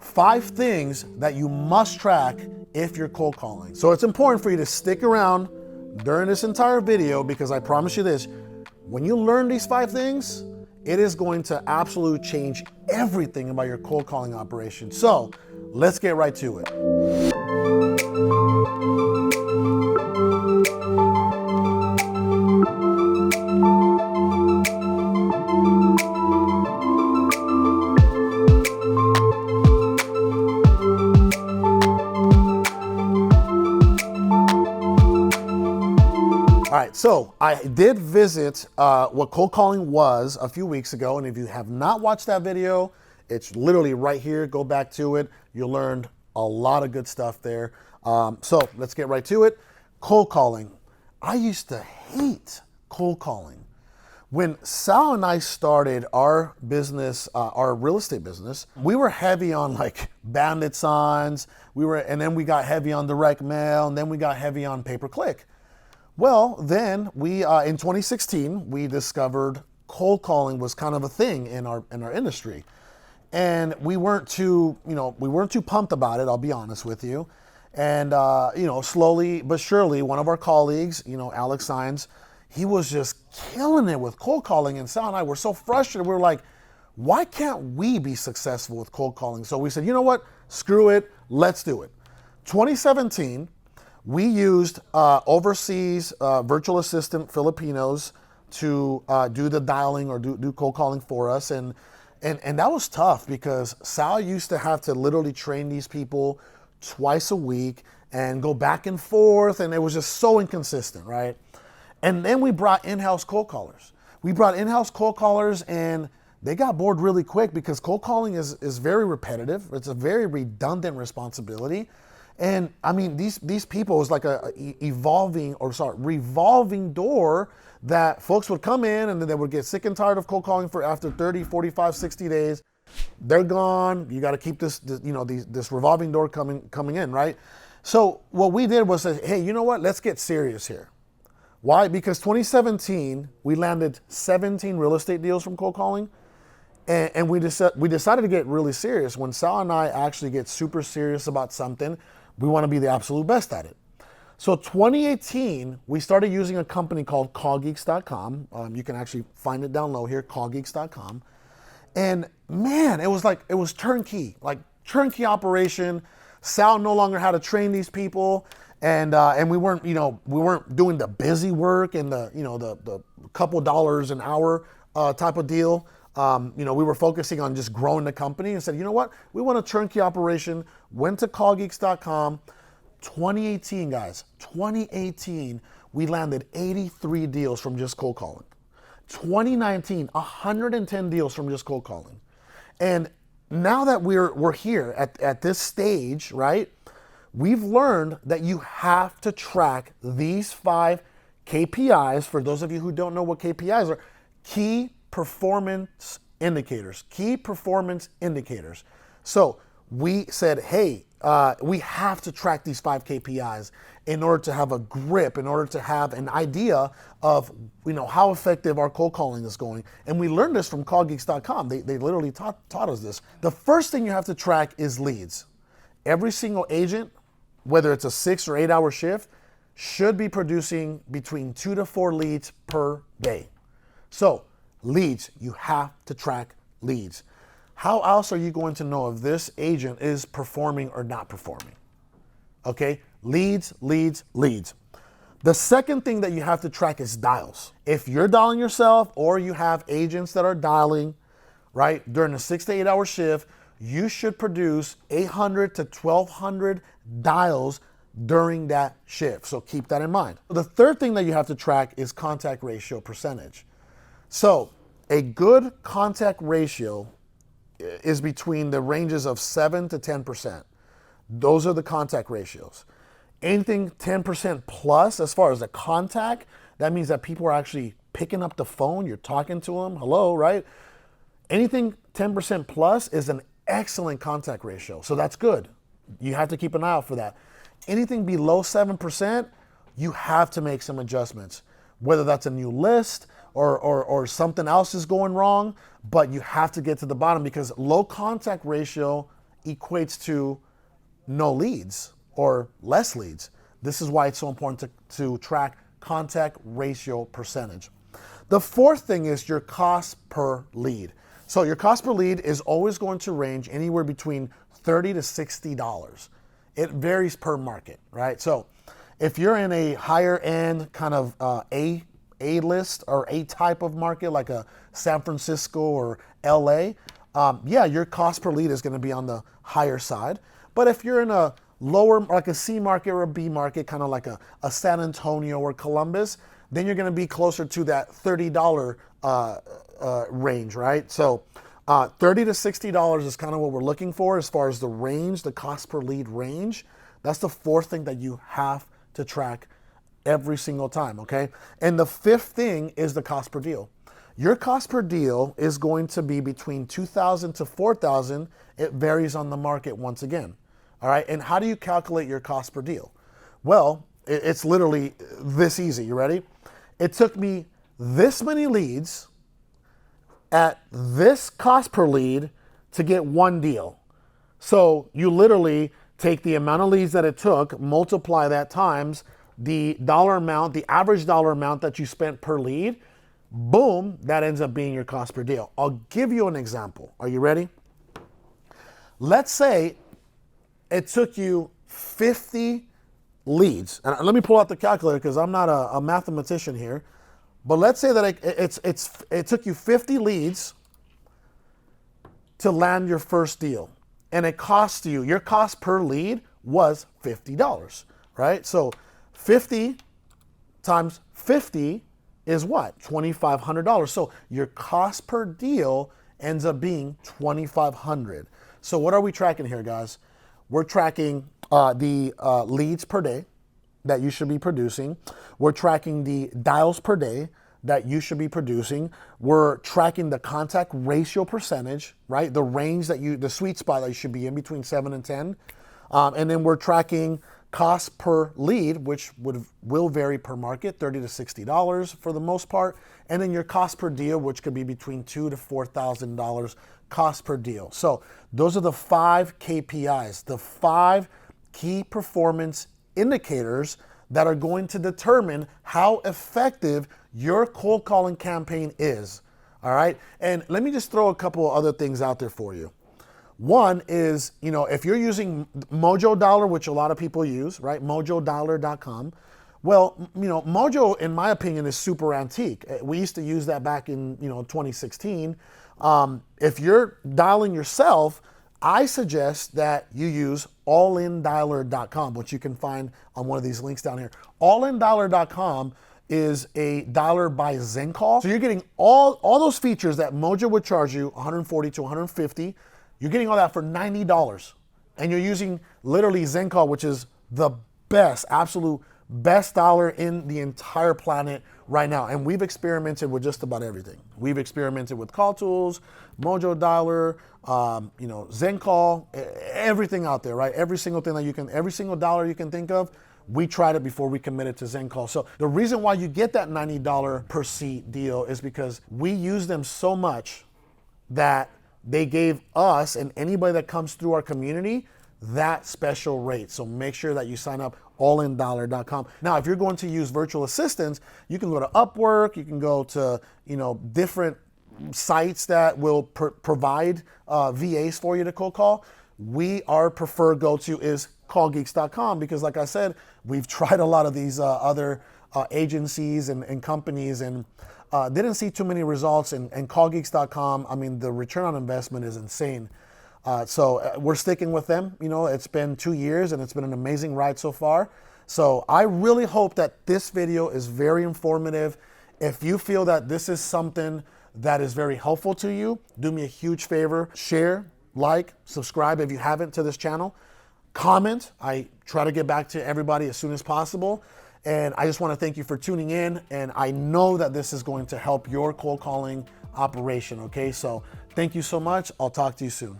5 things that you must track if you're cold calling. So it's important for you to stick around during this entire video, because I promise you this, when you learn these 5 things, it is going to absolutely change everything about your cold calling operation. So let's get right to it. All right, so I did visit what cold calling was a few weeks ago, and if you have not watched that video, it's literally right here. Go back to it. You learned a lot of good stuff there. So let's get right to it. Cold calling. I used to hate cold calling. When Sal and I started our business, our real estate business, we were heavy on like bandit signs. And then we got heavy on direct mail, and then we got heavy on pay-per-click. Well, then we, in 2016, we discovered cold calling was kind of a thing in our industry. And we weren't too pumped about it, I'll be honest with you. And, slowly but surely, one of our colleagues, Alex Sines, he was just killing it with cold calling. And Sal and I were so frustrated. We were like, why can't we be successful with cold calling? So we said, you know what? Screw it. Let's do it. 2017, we used overseas virtual assistant Filipinos to do the dialing or do cold calling for us. And that was tough because Sal used to have to literally train these people twice a week and go back and forth. And it was just so inconsistent, right? And then we brought in-house cold callers. And they got bored really quick because cold calling is very repetitive. It's a very redundant responsibility. And I mean, these people, it was like a revolving door that folks would come in and then they would get sick and tired of cold calling for after 30, 45, 60 days. They're gone. You got to keep this revolving door coming in, right? So what we did was say, hey, you know what? Let's get serious here. Why? Because 2017, we landed 17 real estate deals from cold calling. And we decided to get really serious. When Sal and I actually get super serious about something, we want to be the absolute best at it. So 2018, we started using a company called callgeeks.com. You can actually find it down low here, callgeeks.com. And man, it was turnkey operation. Sal no longer had to train these people. And we weren't doing the busy work and the couple dollars an hour type of deal. We were focusing on just growing the company and said, you know what? We want a turnkey operation. Went to callgeeks.com. 2018, guys, we landed 83 deals from just cold calling. 2019, 110 deals from just cold calling. And now that we're here at this stage, right? We've learned that you have to track these 5 KPIs. For those of you who don't know what KPIs are, key performance indicators. So we said, hey, we have to track these 5 KPIs in order to have a grip, in order to have an idea of how effective our cold calling is going. And we learned this from callgeeks.com. They literally taught us this. The first thing you have to track is leads. Every single agent, whether it's a 6 or 8 hour shift, should be producing between 2 to 4 leads per day. So leads, you have to track leads. How else are you going to know if this agent is performing or not performing? Okay, leads. The second thing that you have to track is dials. If you're dialing yourself or you have agents that are dialing, right, during a 6 to 8 hour shift, you should produce 800 to 1,200 dials during that shift. So keep that in mind. The third thing that you have to track is contact ratio percentage. So a good contact ratio is between the ranges of 7 to 10%. Those are the contact ratios. Anything 10% plus as far as the contact, that means that people are actually picking up the phone, you're talking to them, hello, right? Anything 10% plus is an excellent contact ratio. So that's good. You have to keep an eye out for that. Anything below 7%, you have to make some adjustments, whether that's a new list or something else is going wrong, but you have to get to the bottom because low contact ratio equates to no leads or less leads. This is why it's so important to track contact ratio percentage. The fourth thing is your cost per lead. So your cost per lead is always going to range anywhere between $30 to $60. It varies per market, right? So if you're in a higher end kind of A list or A type of market, like a San Francisco or LA, yeah, your cost per lead is going to be on the higher side. But if you're in a lower, like a C market or a B market, kind of like a San Antonio or Columbus, then you're going to be closer to that $30 range, right? So $30 to $60 is kind of what we're looking for as far as the range, the cost per lead range. That's the fourth thing that you have to track every single time, okay? And the fifth thing is the cost per deal. Your cost per deal is going to be between $2,000 to $4,000. It varies on the market once again, all right? And how do you calculate your cost per deal? Well, it's literally this easy. You ready? It took me this many leads at this cost per lead to get one deal. So you literally take the amount of leads that it took, multiply that times the dollar amount, the average dollar amount that you spent per lead, boom, that ends up being your cost per deal. I'll give you an example. Are you ready? Let's say it took you 50 leads. And let me pull out the calculator because I'm not a mathematician here. But let's say that it took you 50 leads to land your first deal. And it cost you, your cost per lead was $50, right? So 50 times 50 is what? $2,500. So your cost per deal ends up being $2,500. So what are we tracking here, guys? We're tracking the leads per day that you should be producing. We're tracking the dials per day that you should be producing. We're tracking the contact ratio percentage, right? The range that the sweet spot that you should be in between 7 and 10. And then we're tracking cost per lead, which will vary per market, $30 to $60 for the most part. And then your cost per deal, which could be between $2,000 to $4,000 cost per deal. So those are the 5 KPIs, the 5 key performance indicators that are going to determine how effective your cold calling campaign is. All right. And let me just throw a couple of other things out there for you. One is, if you're using Mojo Dollar, which a lot of people use, right? MojoDollar.com. Well, Mojo, in my opinion, is super antique. We used to use that back in, 2016. If you're dialing yourself, I suggest that you use allindialer.com, which you can find on one of these links down here. Allindialer.com is a dialer by ZenCall. So you're getting all those features that Mojo would charge you $140 to $150. You're getting all that for $90. And you're using literally ZenCall, which is the best, absolute best dialer in the entire planet right now. And we've experimented with just about everything. We've experimented with Call Tools, Mojo Dialer, ZenCall, everything out there, right? Every single thing every single dollar you can think of, we tried it before we committed to ZenCall. So the reason why you get that $90 per seat deal is because we use them so much that they gave us and anybody that comes through our community that special rate. So make sure that you sign up allindialer.com. Now, if you're going to use virtual assistants, you can go to Upwork, you can go to, different sites that will provide VAs for you to cold call. Our preferred go-to is callgeeks.com because, like I said, we've tried a lot of these other agencies and companies and didn't see too many results. And callgeeks.com, I mean, the return on investment is insane. So we're sticking with them. It's been 2 years and it's been an amazing ride so far. So I really hope that this video is very informative. If you feel that this is something that is very helpful to you, do me a huge favor, share, like, subscribe if you haven't to this channel, comment. I try to get back to everybody as soon as possible. And I just want to thank you for tuning in. And I know that this is going to help your cold calling operation. Okay, so thank you so much. I'll talk to you soon.